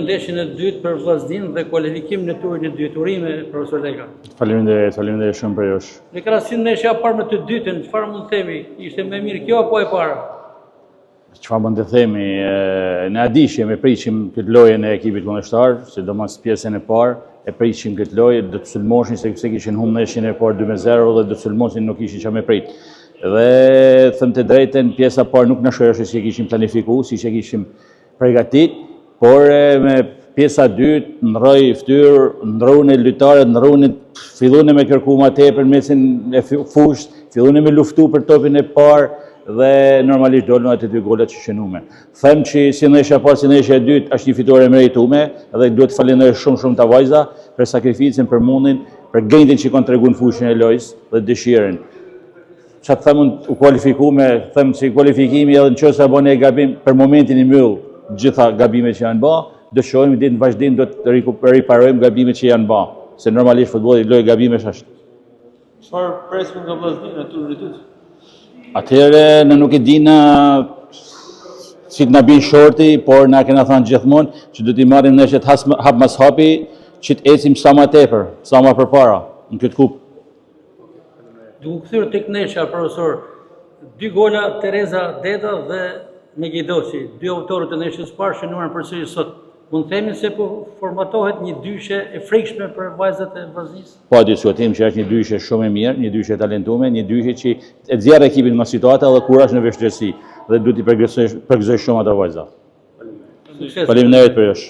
ndeshjen e dytë për Vllaznin dhe kualifikimin e turit në dytë. Urime, profesor Leka. Faleminderit shumë për jush. Në krahasim ndeshja e parë me të dytën, çfarë mund të themi? Ishte më mirë kjo apo e para? Çfarë mund të themi? Ne a dishim, e priqim këtë lojën e ekipit kundërshtar, sidomos pjesën e parë, e priqim këtë lojë, do të sulmoshin se kishin humbur ndeshjen e parë 2-0 dhe do të sulmosin, nuk kishin çfarë me prit. Dhe them të drejtën, pjesa e parë nuk na shkoi si kishim planifikuar, si që kishim përgatit, por me pjesa e dytë ndroi fytyrë, ndrone lojtarët, fillon me kërku më tepër mesin e fushë, fillon me luftu për topin e parë dhe normalisht dolën ato dy golat që shënume. Them që si ndeshja e parë, si ndeshja e dytë është një fitore e meritume dhe duhet të falenderoj shumë ta vajza për sakrificën, për mundin, për gjendjen që kanë treguar në fushën e lojës dhe dëshirën. Çfarë them u kualifikume, them se kualifikimi edhe nëse bën gabim për momentin i mbyll gjitha gabimet që janë bë, do shohim ditë në vazhdim do të riparojmë gabimet që janë bë, se normalisht futbolli lojë gabimesh është. Çfarë presim nga Vllaznia në turin e dytë? Atëherë ne nuk e dina si të na bin shorti, por na kena thënë gjithmonë që do t'i marrim ndeshjet hap mas hapi, që të ecim sa më tepër, sa më përpara në këtë kupë. Duke kthyer tek ndeshja, profesor, 2 gola Tereza Deda dhe Megidosi, 2 autorët e ndeshjes parë shënuar përsëri sot. Mund të themi se po formatohet një dyshe e frikshme për vajzat e Vllaznisë? Po diskutojmë që është një dyshe shumë e mirë, një dyshe talentuar, një dyshe që e nxjerr ekipin nga situata dhe kurazh në vështirësi dhe duhet i përgëzoj shumë ato vajza. Faleminderit për jush.